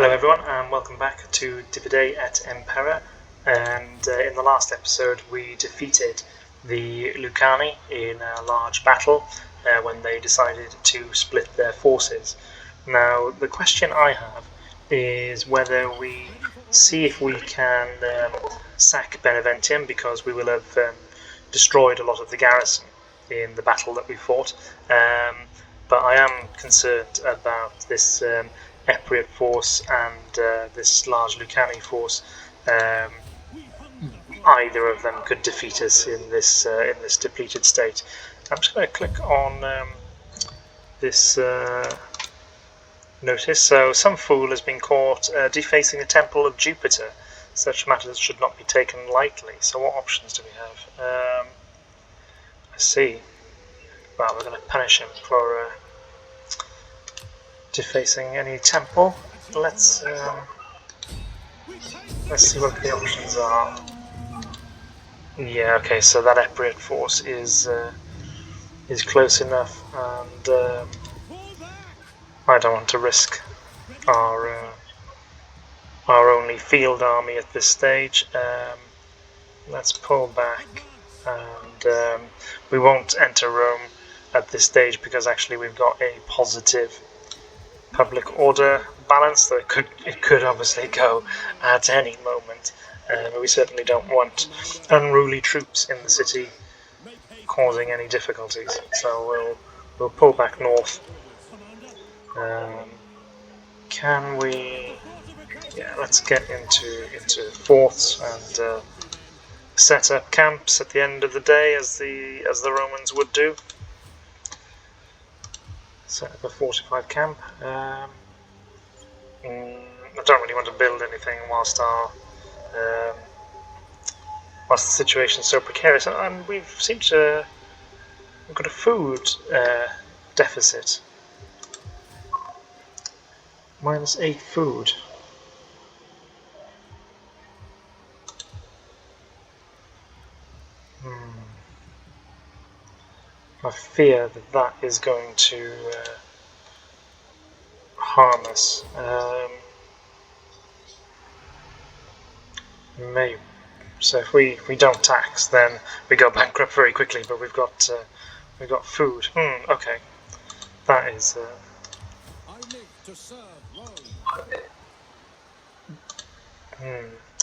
Hello everyone and welcome back to D.E.I at Impera, and in the last episode we defeated the Lucani in a large battle when they decided to split their forces. Now the question I have is whether we see if we can sack Beneventium, because we will have destroyed a lot of the garrison in the battle that we fought, but I am concerned about this Epriot force and this large Lucani force. Either of them could defeat us in this depleted state. I'm just going to click on this notice. So, some fool has been caught defacing the temple of Jupiter. Such matters should not be taken lightly. So what options do we have? I see. Well, we're going to punish him for defacing any temple. Let's see what the options are. Yeah, okay, so that Epriot force is close enough, and I don't want to risk our only field army at this stage. Let's pull back, and we won't enter Rome at this stage because actually we've got a positive public order balance, though it could obviously go at any moment. But we certainly don't want unruly troops in the city causing any difficulties. So we'll pull back north. Can we? Yeah, let's get into forts and set up camps at the end of the day, as the Romans would do. Set up a fortified camp. I don't really want to build anything whilst the situation is so precarious, and we've got a food deficit. -8 food. I fear that is going to harm us. Maybe. So if we don't tax, then we go bankrupt very quickly. But we've got food. Okay, that is.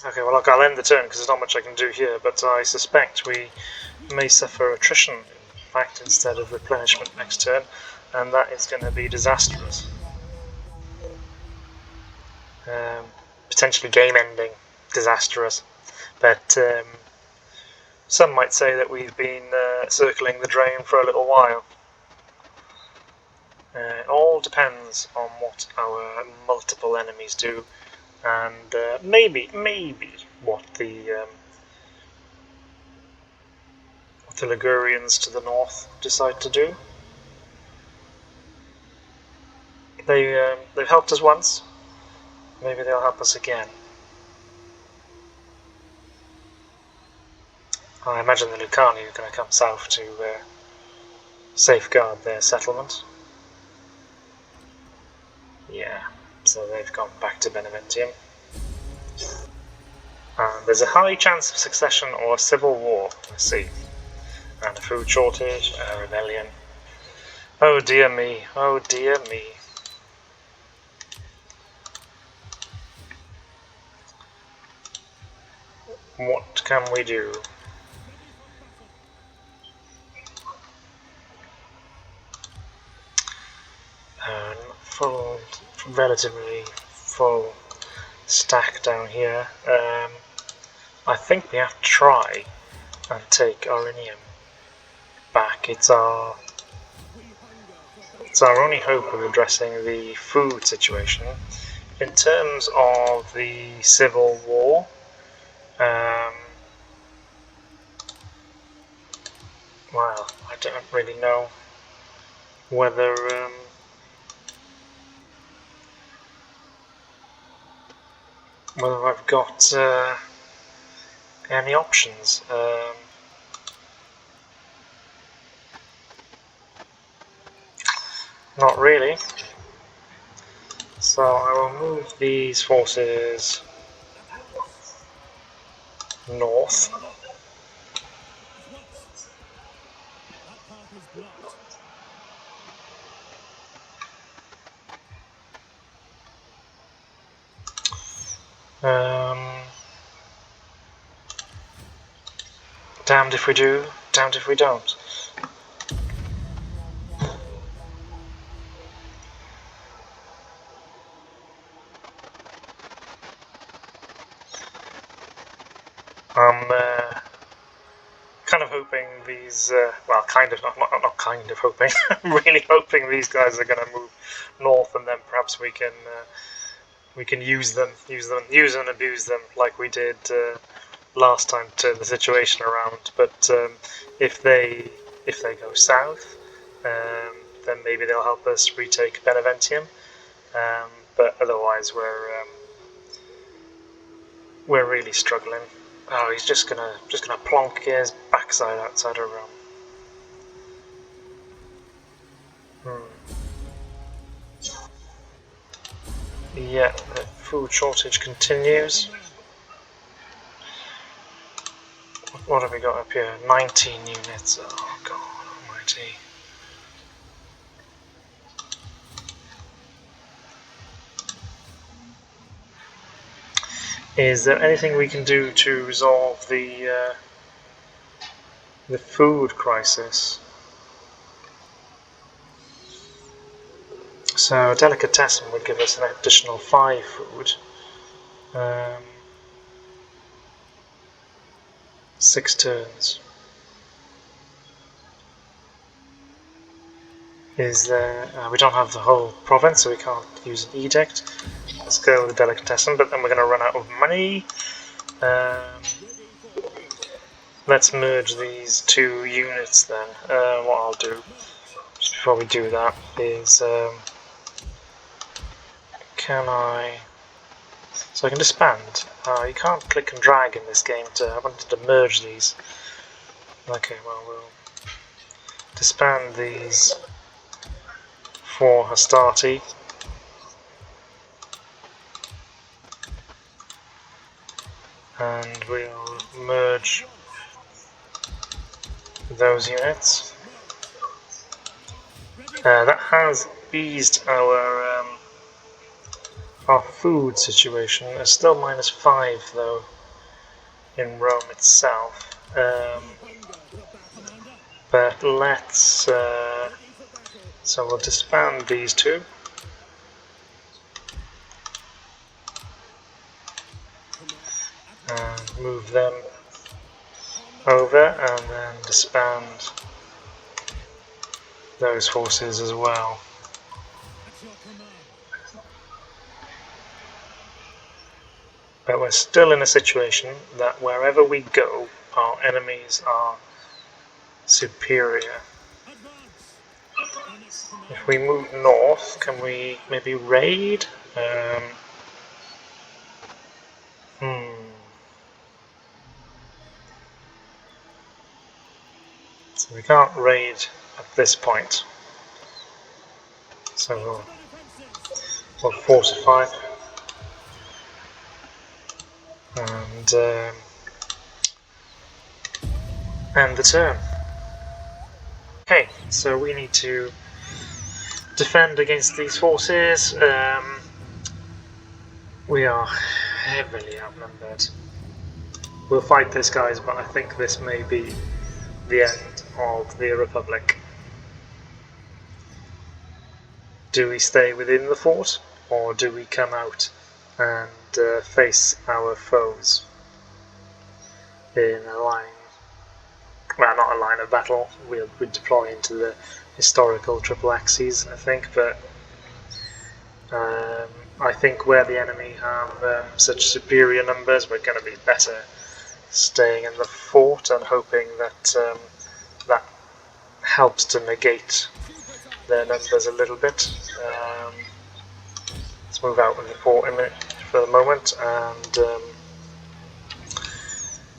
Okay, well, look, I'll end the turn because there's not much I can do here. But I suspect we may suffer attrition, in fact, instead of replenishment next turn, and that is going to be disastrous. Potentially game-ending, disastrous. But some might say that we've been circling the drain for a little while. It all depends on what our multiple enemies do, and maybe what the Ligurians to the north decide to do. They've helped us once. Maybe they'll help us again. I imagine the Lucani are going to come south to safeguard their settlement. Yeah, so they've gone back to Beneventium. And there's a high chance of succession or a civil war, let's see. And a food shortage, a rebellion. Oh dear me, oh dear me. What can we do? Relatively full stack down here. I think we have to try and take Aurinium back. It's our only hope of addressing the food situation. In terms of the civil war, well, I don't really know whether I've got any options. Not really. So I will move these forces north. Damned if we do, damned if we don't. I'm kind of hoping these, well, kind of, not kind of hoping, I'm really hoping these guys are going to move north, and then perhaps we can use them and abuse them like we did last time to turn the situation around. But if they go south, then maybe they'll help us retake Beneventium. But otherwise, we're really struggling. Oh, he's just gonna plonk his backside outside of Rome. Yeah, the food shortage continues. What have we got up here? 19 units. Oh god almighty. Is there anything we can do to resolve the food crisis? So delicatessen would give us an additional 5 food. 6 turns. Is there? We don't have the whole province, so we can't use an edict. Let's go with the delicatessen, but then we're going to run out of money. Let's merge these 2 units then. What I'll do, just before we do that, is can I... So I can disband. You can't click and drag in this game. I wanted to merge these. Okay, well, we'll disband these for Hastati. And we'll merge those units. That has eased our food situation. It's still -5 though in Rome itself. But let's so we'll disband these 2. And move them over, and then disband those forces as well. But we're still in a situation that wherever we go, our enemies are superior. If we move north, can we maybe raid? So we can't raid at this point. So we'll fortify and end the turn. Okay, so we need to defend against these forces. We are heavily outnumbered. We'll fight this, guys, but I think this may be the end of the Republic. Do we stay within the fort, or do we come out and face our foes in a line? Well, not a line of battle. We'd deploy into the historical triple axes, I think, but I think where the enemy have such superior numbers, we're going to be better staying in the fort and hoping that that helps to negate their numbers a little bit. Let's move out of the fort for the moment and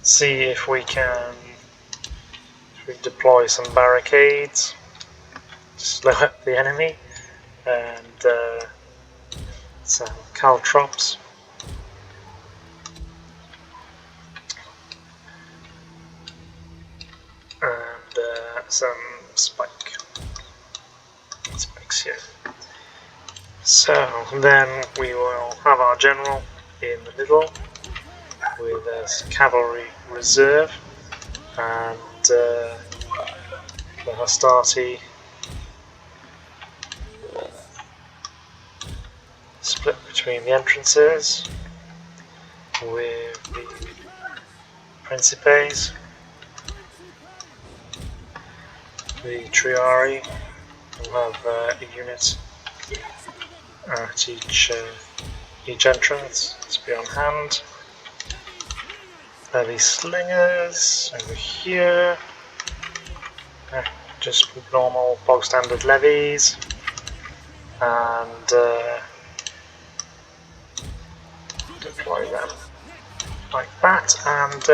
see if we can deploy some barricades to slow up the enemy and some caltrops. And some spikes here. So then we will have our general in the middle with a cavalry reserve, and the hastati split between the entrances with the principes, the triari will have a unit at each entrance to be on hand. Heavy slingers over here, just normal bog standard levies, and deploy them like that, and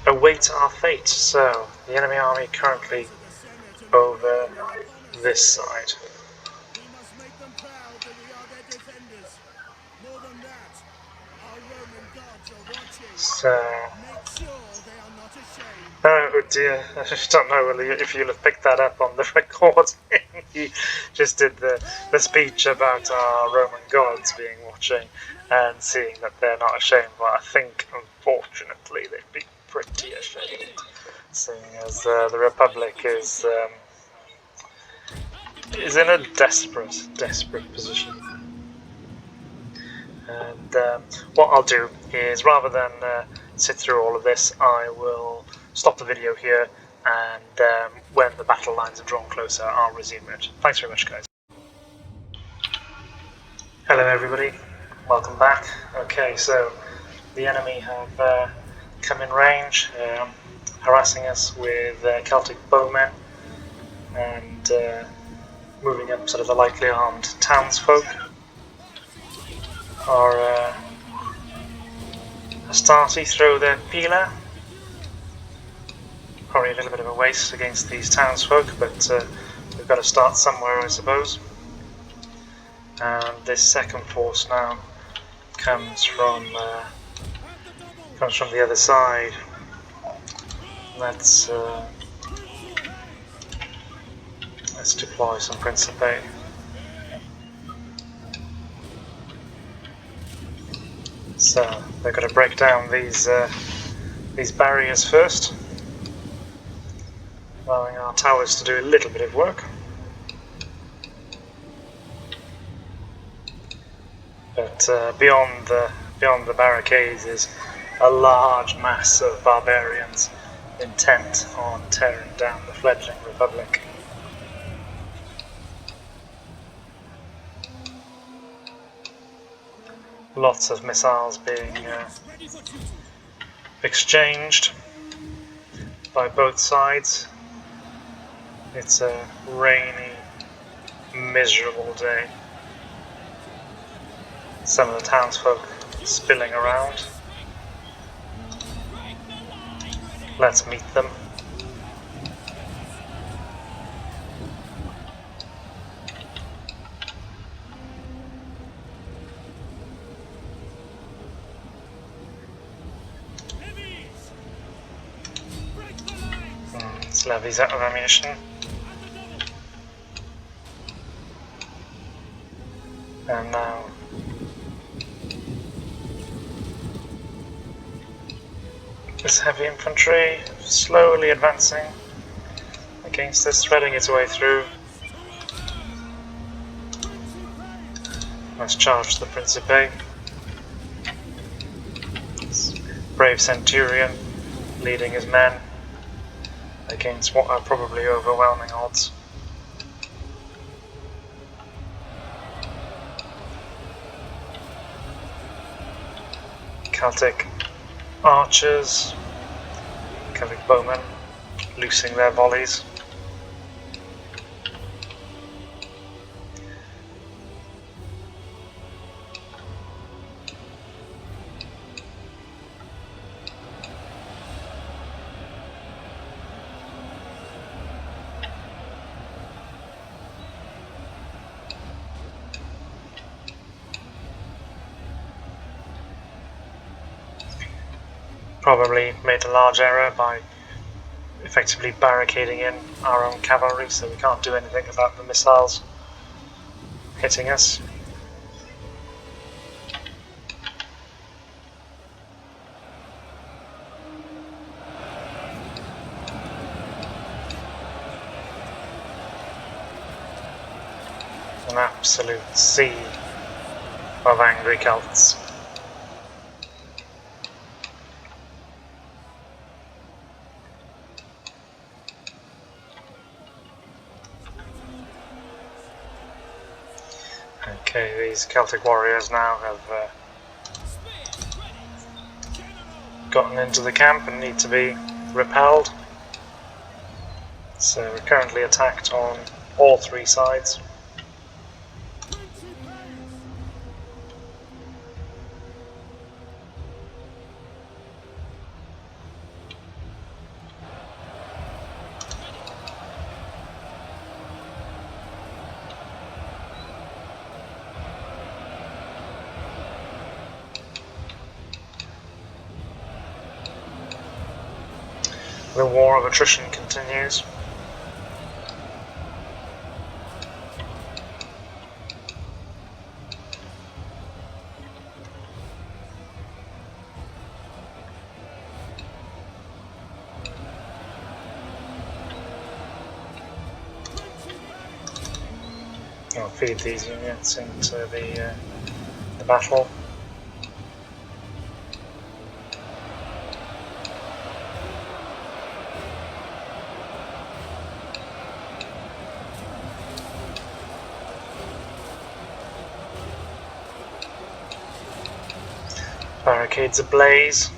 await our fate. So the enemy army currently over this side. We must make them proud that we are their defenders. More than that, our Roman gods are watching. So, Make sure they are not ashamed. oh dear, I don't know if you'll have picked that up on the recording. He just did the speech about our Roman gods being watching and seeing that they're not ashamed. But I think, unfortunately, they'd be pretty ashamed, seeing as the Republic is in a desperate position. And what I'll do is, rather than sit through all of this, I will stop the video here, and when the battle lines have drawn closer, I'll resume it. Thanks very much, guys. Hello everybody, welcome back. Okay, so the enemy have come in range, harassing us with Celtic bowmen, and moving up sort of the lightly armed townsfolk. Our hastati throw their pila. Probably a little bit of a waste against these townsfolk, but we've got to start somewhere, I suppose. And this second force now comes from the other side. Let's deploy some Principe. So they've got to break down these barriers first, allowing our towers to do a little bit of work. But beyond the barricades is a large mass of barbarians intent on tearing down the fledgling Republic. Lots of missiles being exchanged by both sides. It's a rainy, miserable day. Some of the townsfolk spilling around. Let's meet them. This levy's out of ammunition. And now this heavy infantry slowly advancing against this, threading its way through. Let's charge the Principe. This brave centurion leading his men against what are probably overwhelming odds. Celtic archers, Celtic bowmen, loosing their volleys. probably made a large error by effectively barricading in our own cavalry, so we can't do anything about the missiles hitting us. An absolute sea of angry Celts. Okay, these Celtic warriors now have gotten into the camp and need to be repelled. So we're currently attacked on all three sides. The war of attrition continues. I'll feed these units into the battle. Barricades ablaze.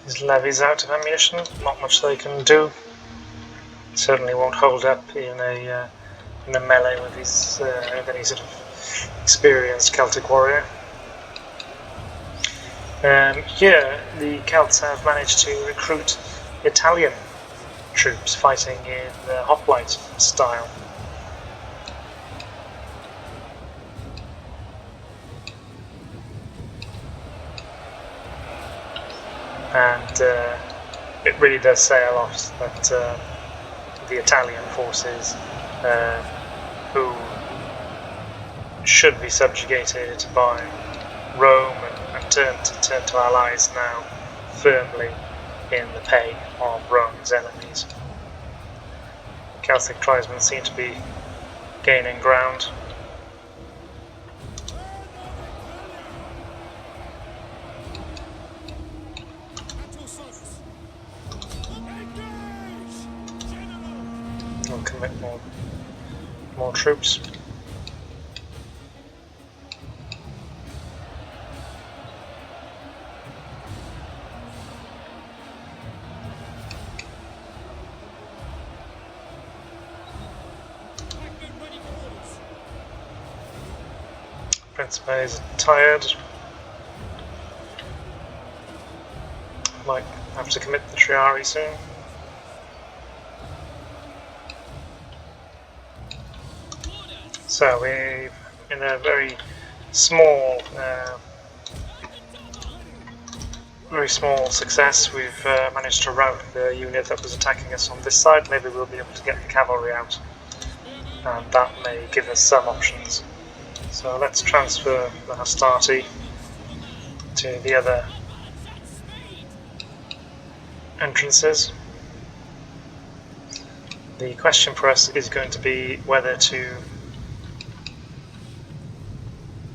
His levy's out of ammunition, not much they can do. Certainly won't hold up in a melee with his any sort of experienced Celtic warrior. Here, the Celts have managed to recruit Italian troops fighting in hoplite style. And it really does say a lot that the Italian forces, who should be subjugated by Rome and turn to allies, now firmly in the pay of Rome's enemies. Celtic tribesmen seem to be gaining ground. We'll commit more troops. Principe is tired. Might have to commit the Triari soon. So we've, in a very small success, we've managed to rout the unit that was attacking us on this side. Maybe we'll be able to get the cavalry out, and that may give us some options. So let's transfer the Hastati to the other entrances. The question for us is going to be whether to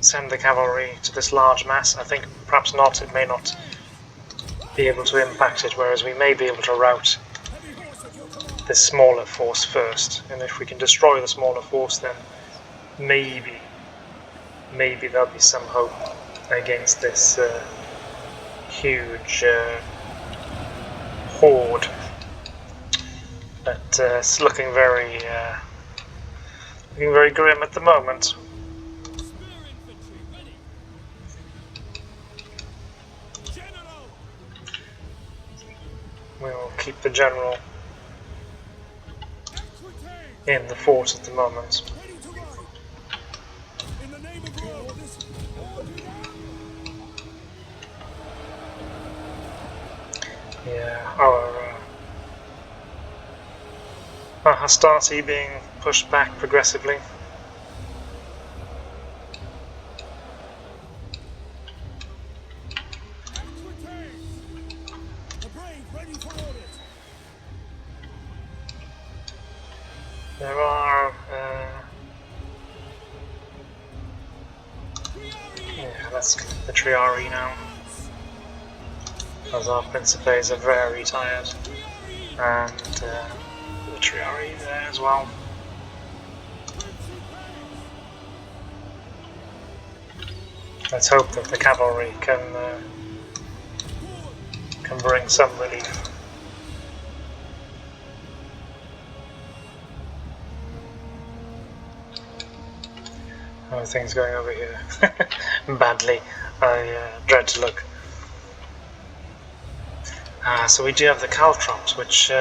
send the cavalry to this large mass. I think perhaps not. It may not be able to impact it, whereas we may be able to rout this smaller force first. And if we can destroy the smaller force, then maybe there'll be some hope against this huge horde. But it's looking very grim at the moment. We'll keep the general in the fort at the moment. Yeah, our Hastati being pushed back progressively. There are yeah, let's get the Triari now, as our Principes are very tired, and the Triari there as well. Let's hope that the cavalry can bring some relief. How are things going over here? Badly. I dread to look. So we do have the caltrops, which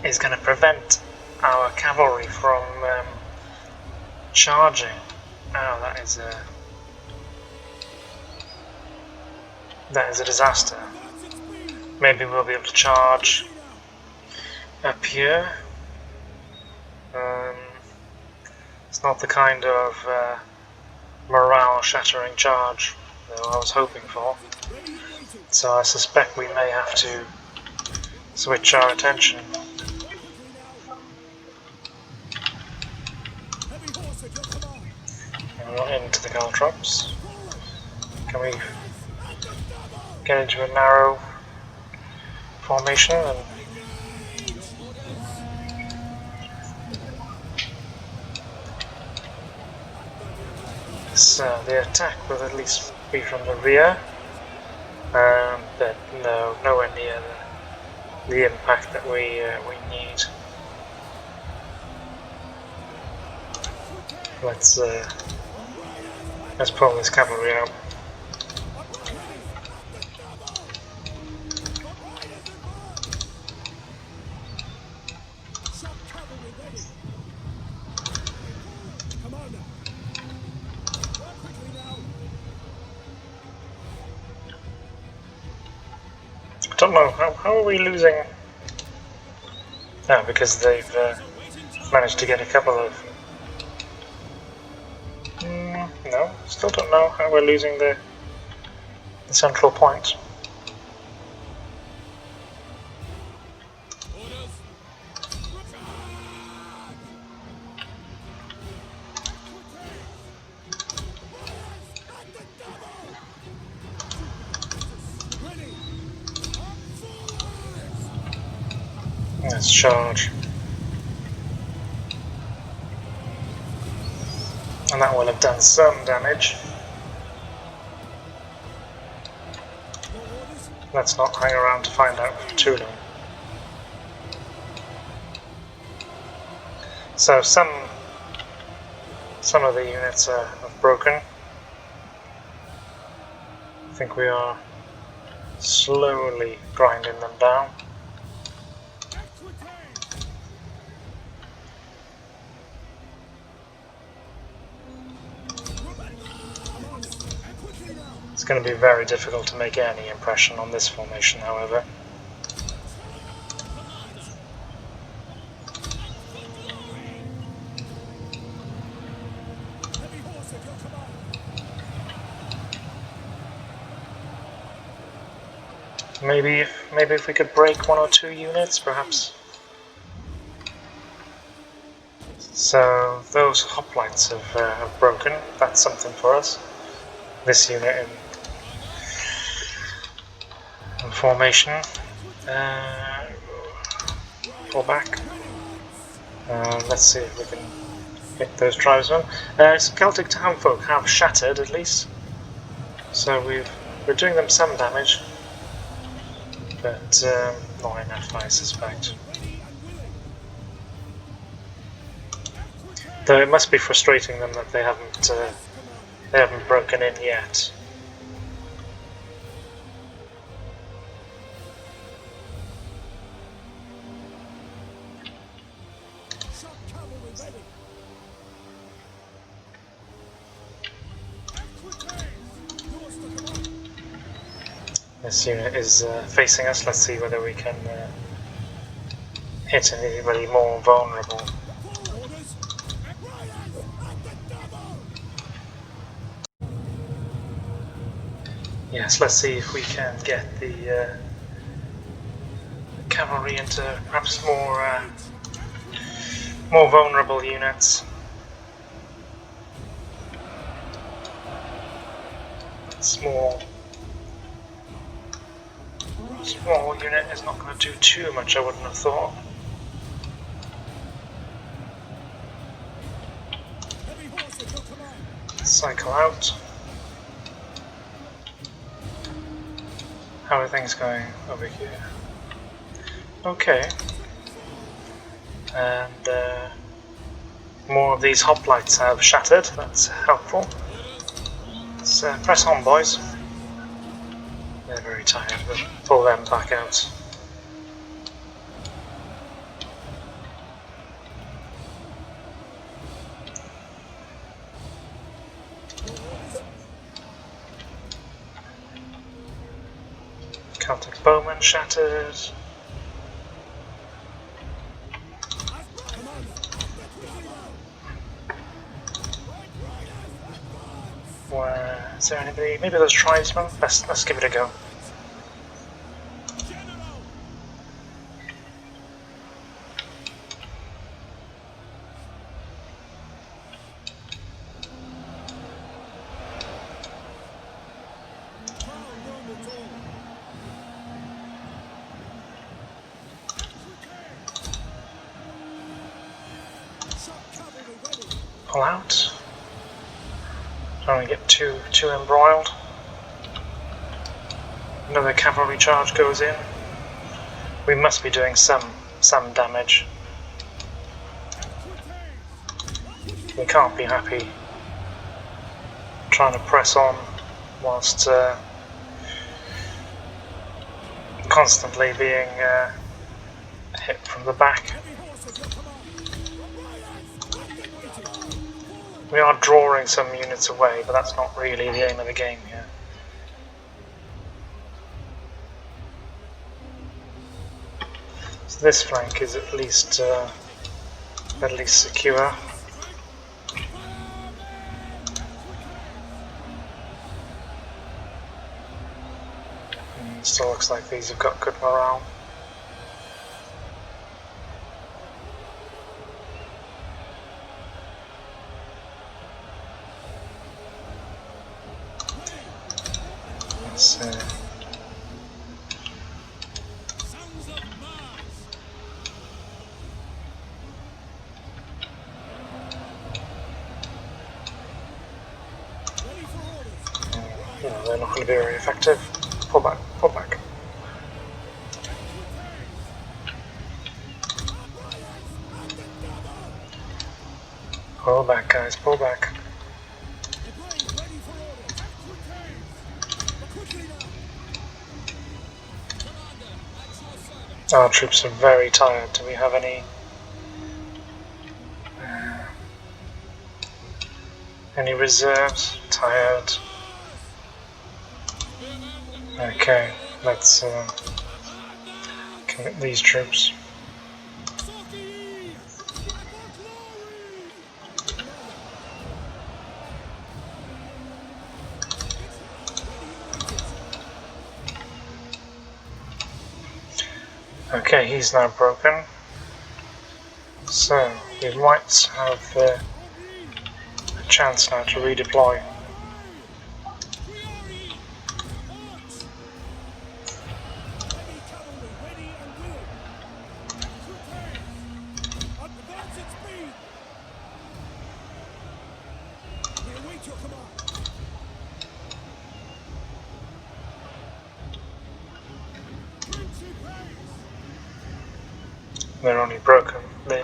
is going to prevent our cavalry from charging. Oh, that is a disaster. Maybe we'll be able to charge up here. It's not the kind of morale-shattering charge that I was hoping for, so I suspect we may have to switch our attention. And we're not into the caltrops. Can we get into a narrow formation and the attack will at least be from the rear, but nowhere near the impact that we need. Let's pull this cavalry out. I don't know, how are we losing? No, because they've managed to get a couple of... no, still don't know how we're losing the central point. Let's charge. And that will have done some damage. Let's not hang around to find out for too long. So some of the units have broken. I think we are slowly grinding them down. It's going to be very difficult to make any impression on this formation, however. Maybe if we could break 1 or 2 units, perhaps. So those hoplites have broken. That's something for us. This unit in formation. Fall back. Let's see if we can hit those tribesmen. Celtic townfolk have shattered at least, so we're doing them some damage, but not enough, I suspect. Though it must be frustrating them that they haven't broken in yet. This unit is facing us. Let's see whether we can hit anybody more vulnerable. Yes, let's see if we can get the cavalry into perhaps more vulnerable units. Small unit is not going to do too much, I wouldn't have thought. Cycle out. How are things going over here? Okay. And more of these hoplites have shattered. That's helpful. Let's press on, boys. They're very tired. We'll pull them back out. Celtic bowmen shattered. Is there anybody? Maybe those tribesmen? Let's give it a go. Pull out. Don't want to get too embroiled. Another cavalry charge goes in. We must be doing some damage. We can't be happy trying to press on whilst constantly being hit from the back. We are drawing some units away, but that's not really the aim of the game here. So this flank is at least secure. Still looks like these have got good morale. Let's they're not going to be very effective. Pull back, pull back. Pull back, guys, pull back. Our troops are very tired. Do we have any reserves? Tired. Okay, let's commit these troops. Okay, he's now broken. So we might have a chance now to redeploy. Heavy cavalry ready and willing. Advance at speed. We await your command. They're only broken. They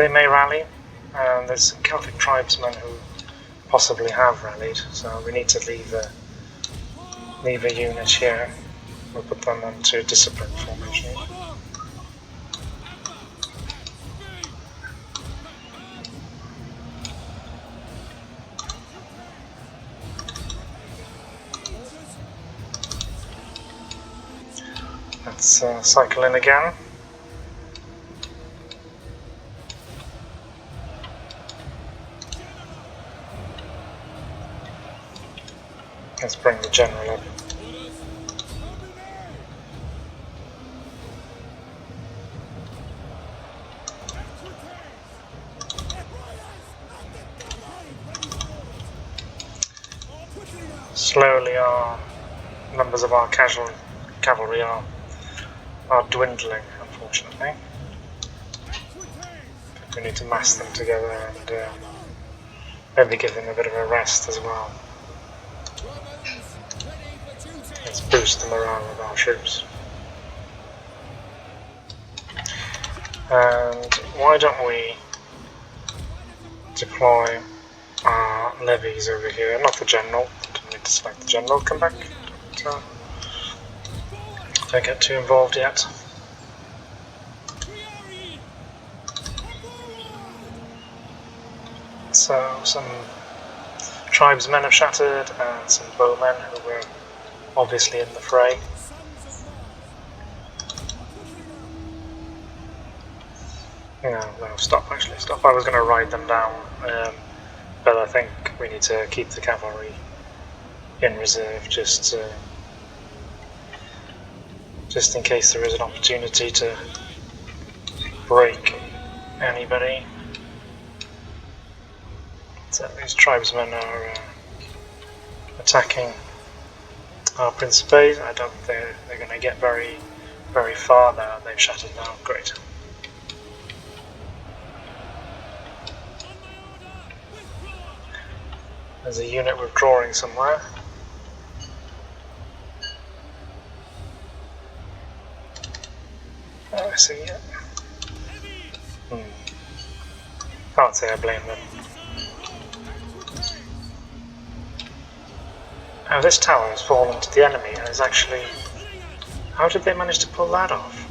may rally. There's some Celtic tribesmen who possibly have rallied, so we need to leave a unit here. We'll put them into discipline formation. Let's cycle in again. Let's bring the general up. Slowly our numbers of our cavalry are dwindling, unfortunately. We need to mass them together and maybe give them a bit of a rest as well. Let's boost the morale of our troops. And why don't we deploy our levies over here? Not the general. Don't need to select the general. Come back. Don't get too involved yet. So some tribesmen have shattered and some bowmen who were obviously in the fray. No, stop actually, stop. I was going to ride them down, but I think we need to keep the cavalry in reserve just in case there is an opportunity to break anybody. So these tribesmen are attacking our Principes. I don't think they're going to get very far now. They've shattered down. Great. There's a unit withdrawing somewhere. Oh, I see it. Can't say I blame them. Now this tower has fallen to the enemy and is actually... How did they manage to pull that off?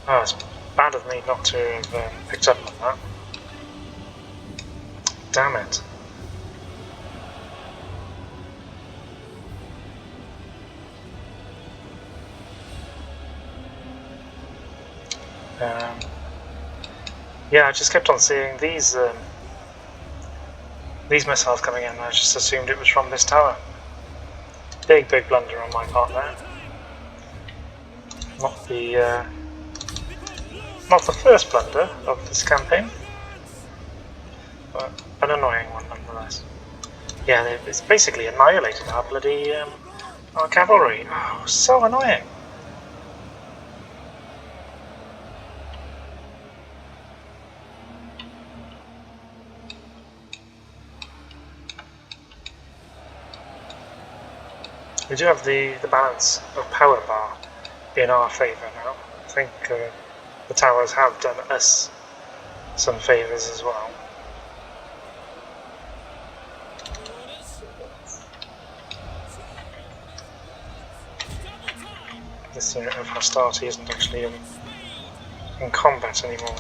Oh, it's bad of me not to have picked up on that. Damn it. Yeah, I just kept on seeing these missiles coming in, and I just assumed it was from this tower. Big blunder on my part there. Not the first blunder of this campaign, but an annoying one nonetheless. Yeah, it's basically annihilated our bloody our cavalry. Oh, so annoying. We do have the balance of power bar in our favour now. I think the towers have done us some favours as well. This unit of hostility isn't actually in combat anymore.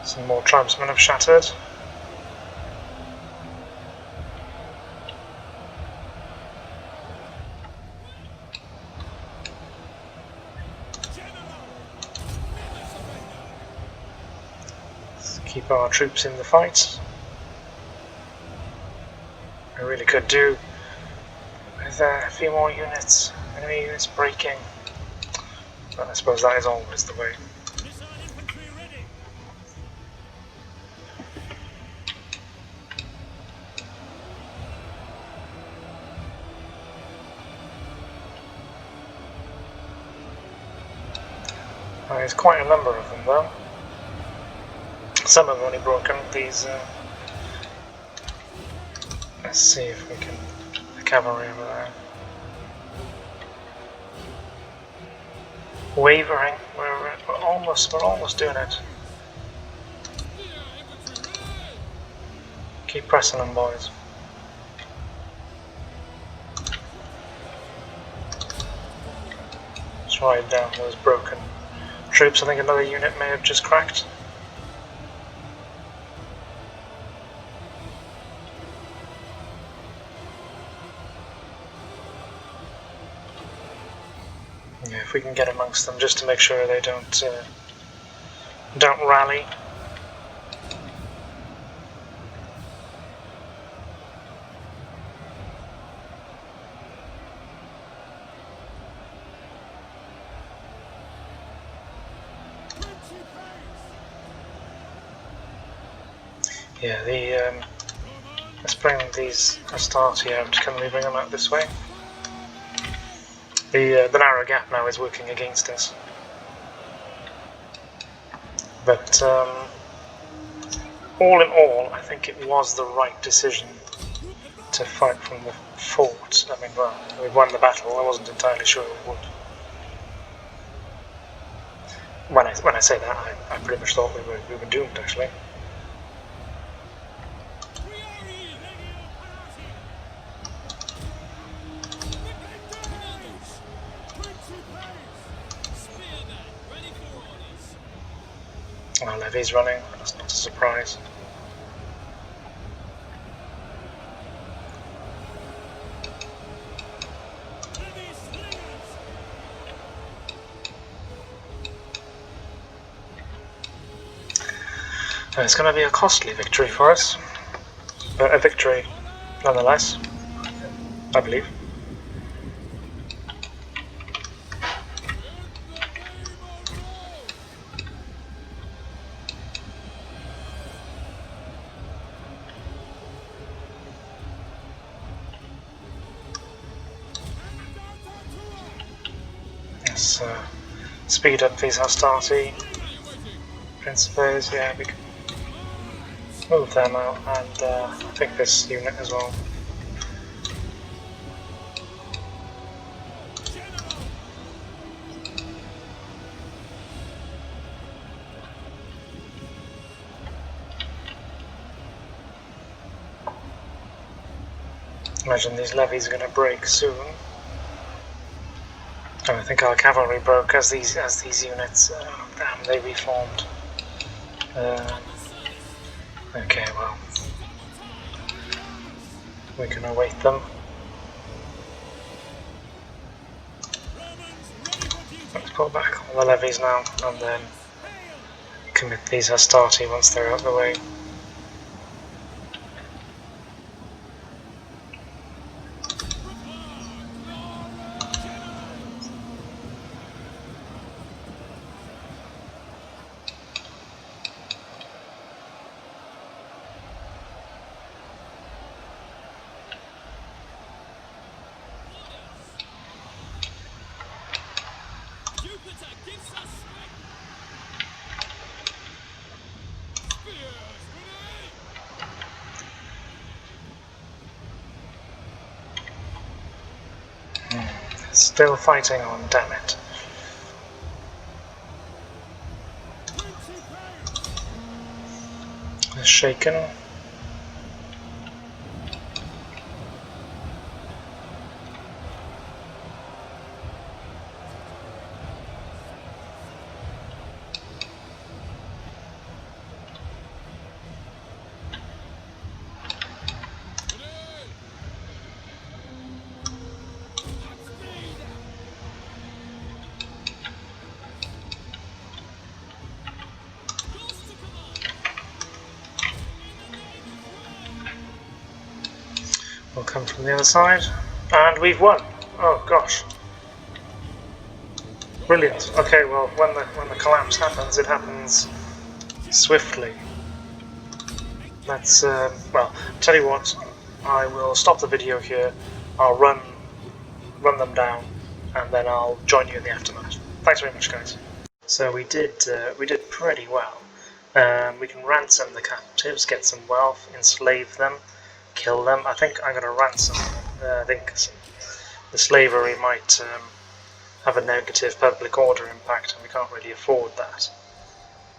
Some more tribesmen have shattered. Let's keep our troops in the fight. I really could do with a few more units, enemy units breaking. But I suppose that is always the way. Missile infantry ready. There's quite a number of them though. Some have only broken these. Let's see if we can. The cavalry over there. Wavering. We're almost doing it. Keep pressing them, boys. Let's ride down those broken troops. I think another unit may have just cracked. Yeah, if we can get amongst them, just to make sure they don't rally. Yeah, let's bring these Astarte out. Can we bring them out this way? The narrow gap now is working against us. But all in all, I think it was the right decision to fight from the fort. I mean, well, we won the battle. I wasn't entirely sure we would. When I say that, I pretty much thought we were doomed, actually. Our levy's running. That's not a surprise. It's going to be a costly victory for us, but a victory nonetheless, I believe. Let's speed up these Astarte Principes. Yeah, we can move them out, and I think this unit as well. Imagine these levies are going to break soon. And I think our cavalry broke as these units. Damn, they reformed. Okay, well, we can await them. Let's pull back all the levies now, and then commit these Astarte once they're out of the way. Still fighting on, damn it. They're shaken. We'll come from the other side, and we've won. Oh gosh, brilliant. Okay, well, when the collapse happens, it happens swiftly. Let's well, tell you what, I will stop the video here. I'll run them down, and then I'll join you in the aftermath. Thanks very much, guys. So we did pretty well. We can ransom the captives, get some wealth, enslave them, kill them. I think I'm going to ransom them. I think the slavery might have a negative public order impact, and we can't really afford that.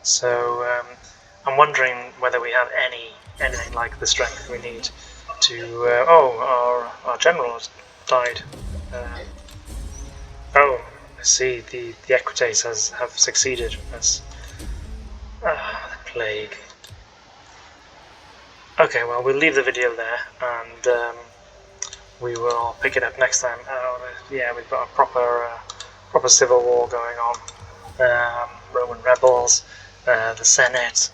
So I'm wondering whether we have anything like the strength we need to. Oh, our general has died. Oh, I see. The Equites have succeeded us. Ah, the plague. Okay, well, we'll leave the video there, and we will pick it up next time. Yeah, we've got a proper civil war going on. Roman rebels, the Senate.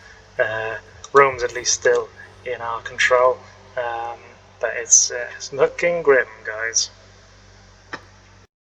Rome's at least still in our control, but it's looking grim, guys.